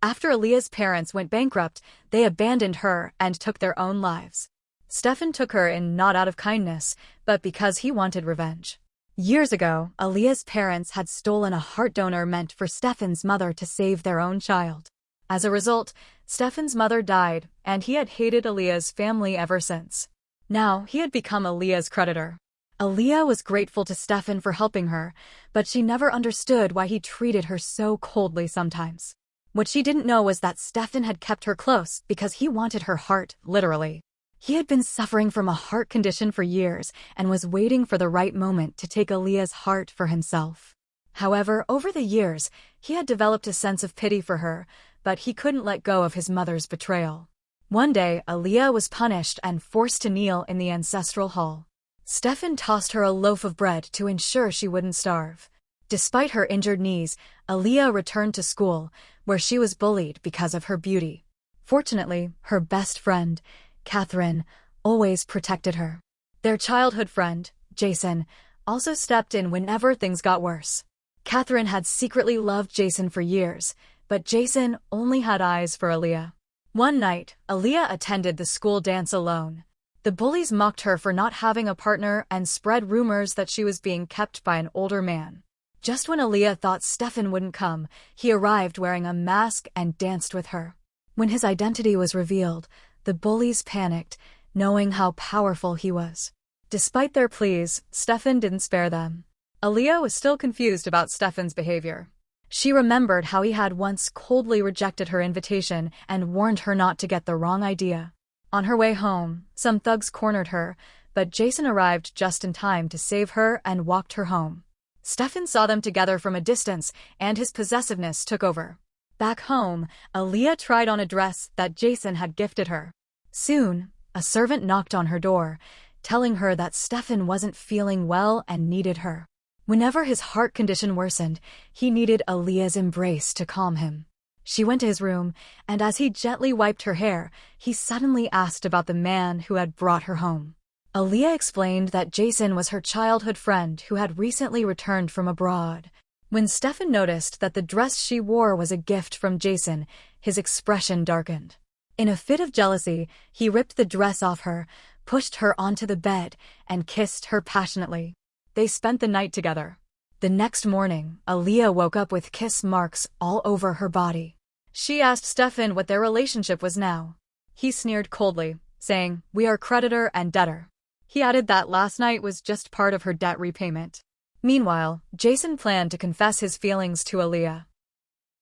After Aaliyah's parents went bankrupt, they abandoned her and took their own lives. Stephan took her in not out of kindness, but because he wanted revenge. Years ago, Aaliyah's parents had stolen a heart donor meant for Stephan's mother to save their own child. As a result, Stephan's mother died, and he had hated Aaliyah's family ever since. Now, he had become Aaliyah's creditor. Aaliyah was grateful to Stephan for helping her, but she never understood why he treated her so coldly sometimes. What she didn't know was that Stephan had kept her close because he wanted her heart, literally. He had been suffering from a heart condition for years and was waiting for the right moment to take Aaliyah's heart for himself. However, over the years, he had developed a sense of pity for her, but he couldn't let go of his mother's betrayal. One day, Aaliyah was punished and forced to kneel in the ancestral hall. Stephan tossed her a loaf of bread to ensure she wouldn't starve. Despite her injured knees, Aaliyah returned to school, where she was bullied because of her beauty. Fortunately, her best friend, Catherine, always protected her. Their childhood friend, Jason, also stepped in whenever things got worse. Catherine had secretly loved Jason for years, but Jason only had eyes for Aaliyah. One night, Aaliyah attended the school dance alone. The bullies mocked her for not having a partner and spread rumors that she was being kept by an older man. Just when Aaliyah thought Stephan wouldn't come, he arrived wearing a mask and danced with her. When his identity was revealed, the bullies panicked, knowing how powerful he was. Despite their pleas, Stephan didn't spare them. Aaliyah was still confused about Stephan's behavior. She remembered how he had once coldly rejected her invitation and warned her not to get the wrong idea. On her way home, some thugs cornered her, but Jason arrived just in time to save her and walked her home. Stephan saw them together from a distance, and his possessiveness took over. Back home, Aaliyah tried on a dress that Jason had gifted her. Soon, a servant knocked on her door, telling her that Stephan wasn't feeling well and needed her. Whenever his heart condition worsened, he needed Aaliyah's embrace to calm him. She went to his room, and as he gently wiped her hair, he suddenly asked about the man who had brought her home. Aaliyah explained that Jason was her childhood friend who had recently returned from abroad. When Stephan noticed that the dress she wore was a gift from Jason, his expression darkened. In a fit of jealousy, he ripped the dress off her, pushed her onto the bed, and kissed her passionately. They spent the night together. The next morning, Aaliyah woke up with kiss marks all over her body. She asked Stephan what their relationship was now. He sneered coldly, saying, "We are creditor and debtor." He added that last night was just part of her debt repayment. Meanwhile, Jason planned to confess his feelings to Aaliyah.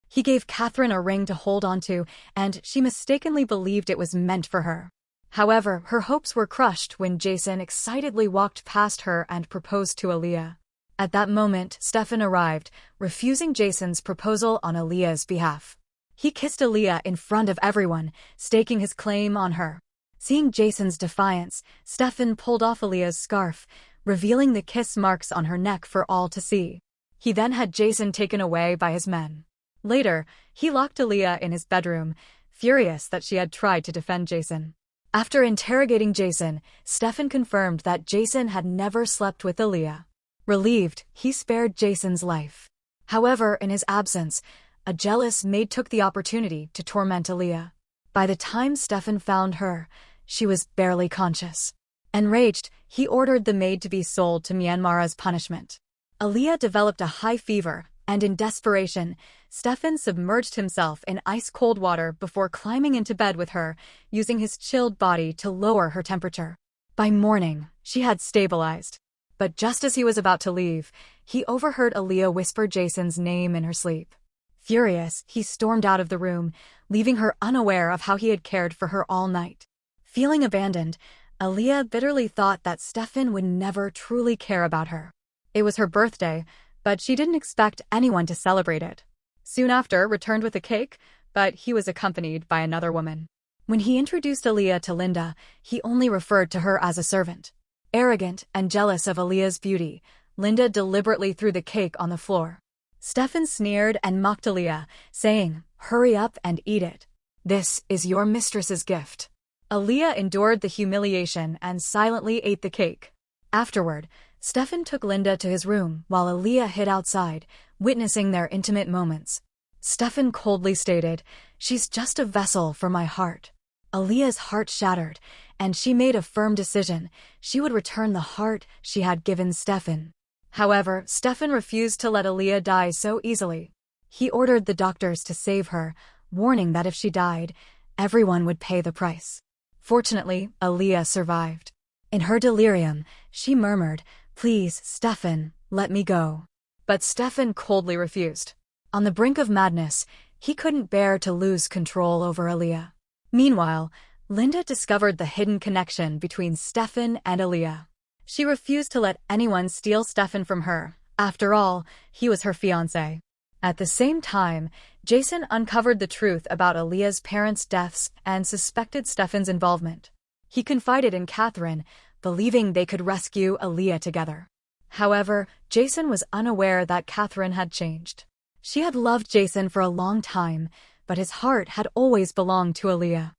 He gave Catherine a ring to hold onto, and she mistakenly believed it was meant for her. However, her hopes were crushed when Jason excitedly walked past her and proposed to Aaliyah. At that moment, Stephan arrived, refusing Jason's proposal on Aaliyah's behalf. He kissed Aaliyah in front of everyone, staking his claim on her. Seeing Jason's defiance, Stephan pulled off Aaliyah's scarf, revealing the kiss marks on her neck for all to see. He then had Jason taken away by his men. Later, he locked Aaliyah in his bedroom, furious that she had tried to defend Jason. After interrogating Jason, Stephan confirmed that Jason had never slept with Aaliyah. Relieved, he spared Jason's life. However, in his absence, a jealous maid took the opportunity to torment Aaliyah. By the time Stephan found her, she was barely conscious. Enraged, he ordered the maid to be sold to Myanmar as punishment. Aaliyah developed a high fever, and in desperation, Stephan submerged himself in ice-cold water before climbing into bed with her, using his chilled body to lower her temperature. By morning, she had stabilized. But just as he was about to leave, he overheard Aaliyah whisper Jason's name in her sleep. Furious, he stormed out of the room, leaving her unaware of how he had cared for her all night. Feeling abandoned, Aaliyah bitterly thought that Stephan would never truly care about her. It was her birthday, but she didn't expect anyone to celebrate it. Soon after, returned with a cake, but he was accompanied by another woman. When he introduced Aaliyah to Linda, he only referred to her as a servant. Arrogant and jealous of Aaliyah's beauty, Linda deliberately threw the cake on the floor. Stephan sneered and mocked Aaliyah, saying, "Hurry up and eat it. This is your mistress's gift." Aaliyah endured the humiliation and silently ate the cake. Afterward, Stephan took Linda to his room while Aaliyah hid outside, witnessing their intimate moments. Stephan coldly stated, "She's just a vessel for my heart." Aaliyah's heart shattered, and she made a firm decision. She would return the heart she had given Stephan. However, Stephan refused to let Aaliyah die so easily. He ordered the doctors to save her, warning that if she died, everyone would pay the price. Fortunately, Aaliyah survived. In her delirium, she murmured, "Please, Stephan, let me go." But Stephan coldly refused. On the brink of madness, he couldn't bear to lose control over Aaliyah. Meanwhile, Linda discovered the hidden connection between Stephan and Aaliyah. She refused to let anyone steal Stephan from her. After all, he was her fiancé. At the same time, Jason uncovered the truth about Aaliyah's parents' deaths and suspected Stephan's involvement. He confided in Catherine, believing they could rescue Aaliyah together. However, Jason was unaware that Catherine had changed. She had loved Jason for a long time, but his heart had always belonged to Aaliyah.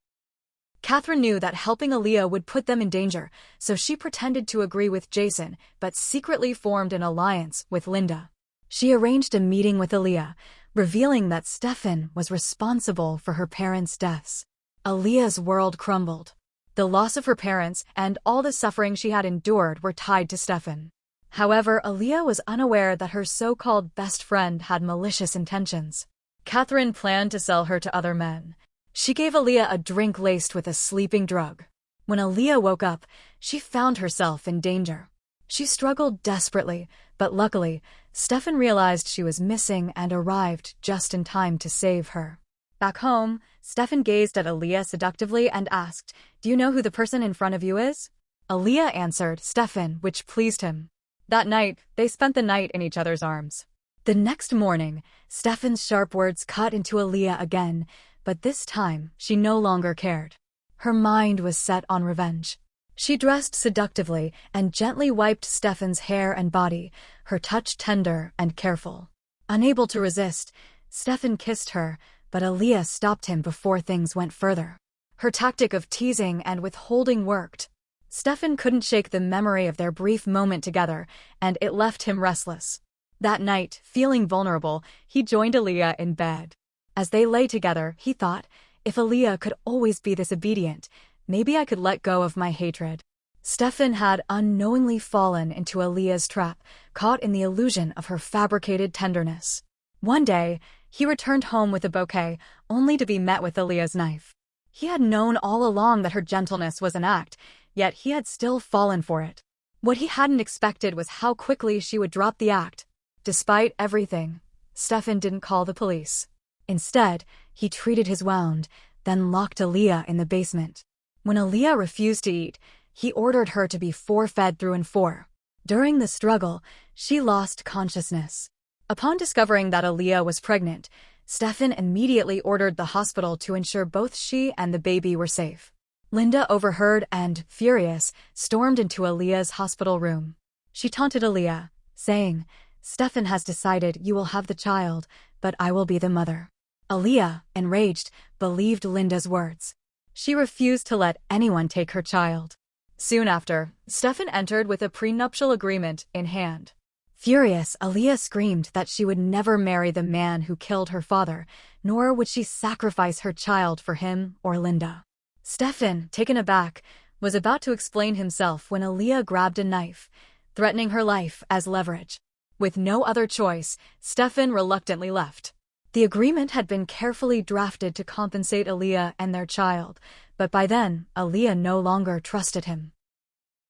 Catherine knew that helping Aaliyah would put them in danger, so she pretended to agree with Jason, but secretly formed an alliance with Linda. She arranged a meeting with Aaliyah, revealing that Stephan was responsible for her parents' deaths. Aaliyah's world crumbled. The loss of her parents and all the suffering she had endured were tied to Stephan. However, Aaliyah was unaware that her so-called best friend had malicious intentions. Catherine planned to sell her to other men. She gave Aaliyah a drink laced with a sleeping drug. When Aaliyah woke up, she found herself in danger. She struggled desperately, but luckily, Stephan realized she was missing and arrived just in time to save her. Back home, Stephan gazed at Aaliyah seductively and asked, "Do you know who the person in front of you is?" Aaliyah answered, "Stephan," which pleased him. That night, they spent the night in each other's arms. The next morning, Stephan's sharp words cut into Aaliyah again, but this time she no longer cared. Her mind was set on revenge. She dressed seductively and gently wiped Stephan's hair and body, her touch tender and careful. Unable to resist, Stephan kissed her, but Aaliyah stopped him before things went further. Her tactic of teasing and withholding worked. Stephan couldn't shake the memory of their brief moment together, and it left him restless. That night, feeling vulnerable, he joined Aaliyah in bed. As they lay together, he thought, if Aaliyah could always be this obedient, maybe I could let go of my hatred. Stephan had unknowingly fallen into Aaliyah's trap, caught in the illusion of her fabricated tenderness. One day, he returned home with a bouquet, only to be met with Aaliyah's knife. He had known all along that her gentleness was an act, yet he had still fallen for it. What he hadn't expected was how quickly she would drop the act. Despite everything, Stephan didn't call the police. Instead, he treated his wound, then locked Aaliyah in the basement. When Aaliyah refused to eat, he ordered her to be force-fed through and through. During the struggle, she lost consciousness. Upon discovering that Aaliyah was pregnant, Stephan immediately ordered the hospital to ensure both she and the baby were safe. Linda overheard and, furious, stormed into Aaliyah's hospital room. She taunted Aaliyah, saying, "Stephan has decided you will have the child, but I will be the mother." Aaliyah, enraged, believed Linda's words. She refused to let anyone take her child. Soon after, Stephan entered with a prenuptial agreement in hand. Furious, Aaliyah screamed that she would never marry the man who killed her father, nor would she sacrifice her child for him or Linda. Stephan, taken aback, was about to explain himself when Aaliyah grabbed a knife, threatening her life as leverage. With no other choice, Stephan reluctantly left. The agreement had been carefully drafted to compensate Aaliyah and their child, but by then, Aaliyah no longer trusted him.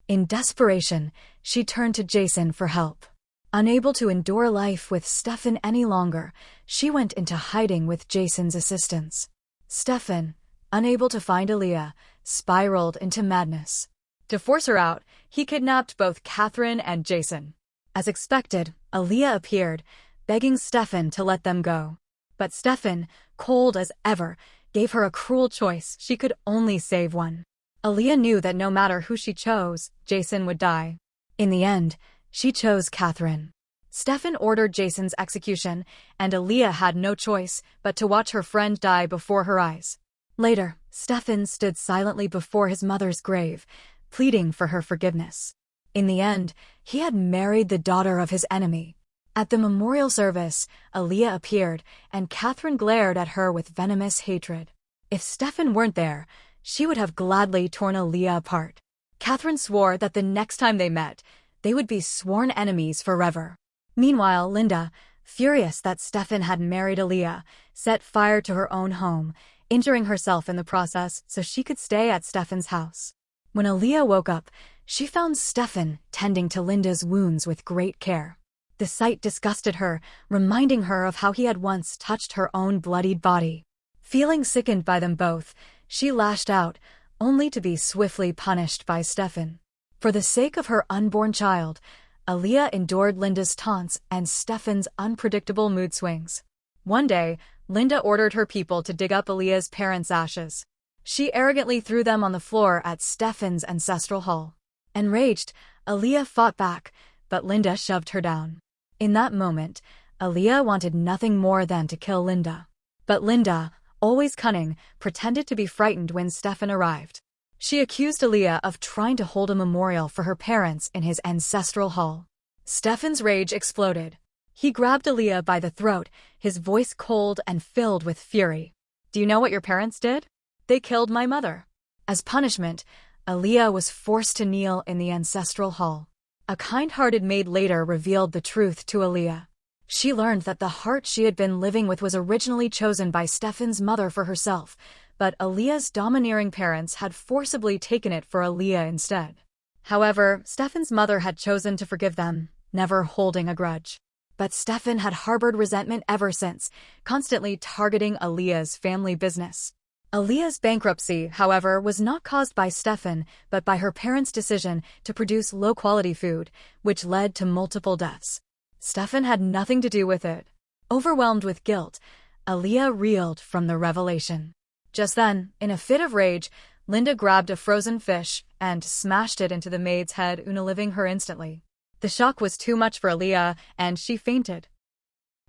In desperation, she turned to Jason for help. Unable to endure life with Stephan any longer, she went into hiding with Jason's assistance. Stephan, unable to find Aaliyah, spiraled into madness. To force her out, he kidnapped both Catherine and Jason. As expected, Aaliyah appeared, begging Stephan to let them go. But Stephan, cold as ever, gave her a cruel choice. She could only save one. Aaliyah knew that no matter who she chose, Jason would die. In the end, she chose Catherine. Stephan ordered Jason's execution, and Aaliyah had no choice but to watch her friend die before her eyes. Later, Stephan stood silently before his mother's grave, pleading for her forgiveness. In the end, he had married the daughter of his enemy. At the memorial service, Aaliyah appeared, and Catherine glared at her with venomous hatred. If Stephan weren't there, she would have gladly torn Aaliyah apart. Catherine swore that the next time they met, they would be sworn enemies forever. Meanwhile, Linda, furious that Stephan had married Aaliyah, set fire to her own home, injuring herself in the process so she could stay at Stephan's house. When Aaliyah woke up, she found Stephan tending to Linda's wounds with great care. The sight disgusted her, reminding her of how he had once touched her own bloodied body. Feeling sickened by them both, she lashed out, only to be swiftly punished by Stephan. For the sake of her unborn child, Aaliyah endured Linda's taunts and Stephan's unpredictable mood swings. One day, Linda ordered her people to dig up Aaliyah's parents' ashes. She arrogantly threw them on the floor at Stephan's ancestral hall. Enraged, Aaliyah fought back, but Linda shoved her down. In that moment, Aaliyah wanted nothing more than to kill Linda. But Linda, always cunning, pretended to be frightened when Stephan arrived. She accused Aaliyah of trying to hold a memorial for her parents in his ancestral hall. Stephan's rage exploded. He grabbed Aaliyah by the throat, his voice cold and filled with fury. "Do you know what your parents did? They killed my mother." As punishment, Aaliyah was forced to kneel in the ancestral hall. A kind-hearted maid later revealed the truth to Aaliyah. She learned that the heart she had been living with was originally chosen by Stephan's mother for herself, but Aaliyah's domineering parents had forcibly taken it for Aaliyah instead. However, Stephan's mother had chosen to forgive them, never holding a grudge. But Stephan had harbored resentment ever since, constantly targeting Aaliyah's family business. Aaliyah's bankruptcy, however, was not caused by Stephan, but by her parents' decision to produce low-quality food, which led to multiple deaths. Stephan had nothing to do with it. Overwhelmed with guilt, Aaliyah reeled from the revelation. Just then, in a fit of rage, Linda grabbed a frozen fish and smashed it into the maid's head, unaliving her instantly. The shock was too much for Aaliyah, and she fainted.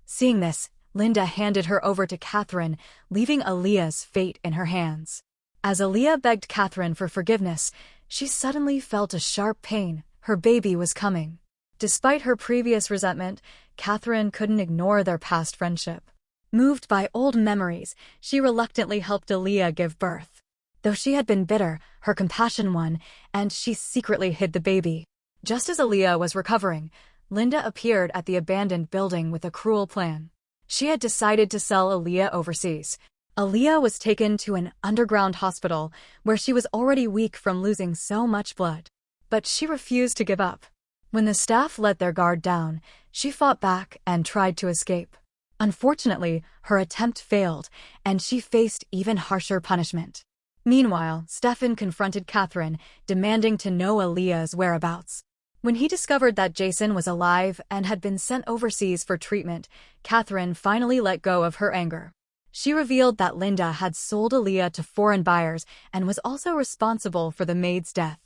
Seeing this, Linda handed her over to Catherine, leaving Aaliyah's fate in her hands. As Aaliyah begged Catherine for forgiveness, she suddenly felt a sharp pain. Her baby was coming. Despite her previous resentment, Catherine couldn't ignore their past friendship. Moved by old memories, she reluctantly helped Aaliyah give birth. Though she had been bitter, her compassion won, and she secretly hid the baby. Just as Aaliyah was recovering, Linda appeared at the abandoned building with a cruel plan. She had decided to sell Aaliyah overseas. Aaliyah was taken to an underground hospital where she was already weak from losing so much blood. But she refused to give up. When the staff let their guard down, she fought back and tried to escape. Unfortunately, her attempt failed, and she faced even harsher punishment. Meanwhile, Stephan confronted Catherine, demanding to know Aaliyah's whereabouts. When he discovered that Jason was alive and had been sent overseas for treatment, Catherine finally let go of her anger. She revealed that Linda had sold Aaliyah to foreign buyers and was also responsible for the maid's death.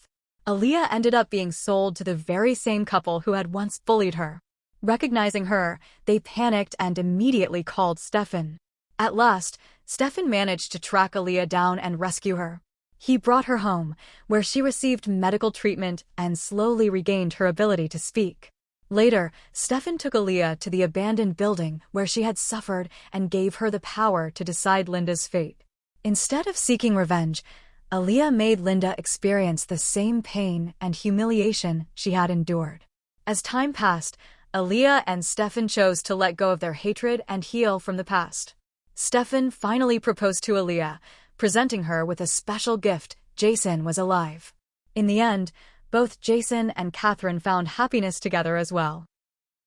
Aaliyah ended up being sold to the very same couple who had once bullied her. Recognizing her, they panicked and immediately called Stephan. At last, Stephan managed to track Aaliyah down and rescue her. He brought her home, where she received medical treatment and slowly regained her ability to speak. Later, Stephan took Aaliyah to the abandoned building where she had suffered and gave her the power to decide Linda's fate. Instead of seeking revenge, Aaliyah made Linda experience the same pain and humiliation she had endured. As time passed, Aaliyah and Stephan chose to let go of their hatred and heal from the past. Stephan finally proposed to Aaliyah, presenting her with a special gift. Jason was alive. In the end, both Jason and Catherine found happiness together as well.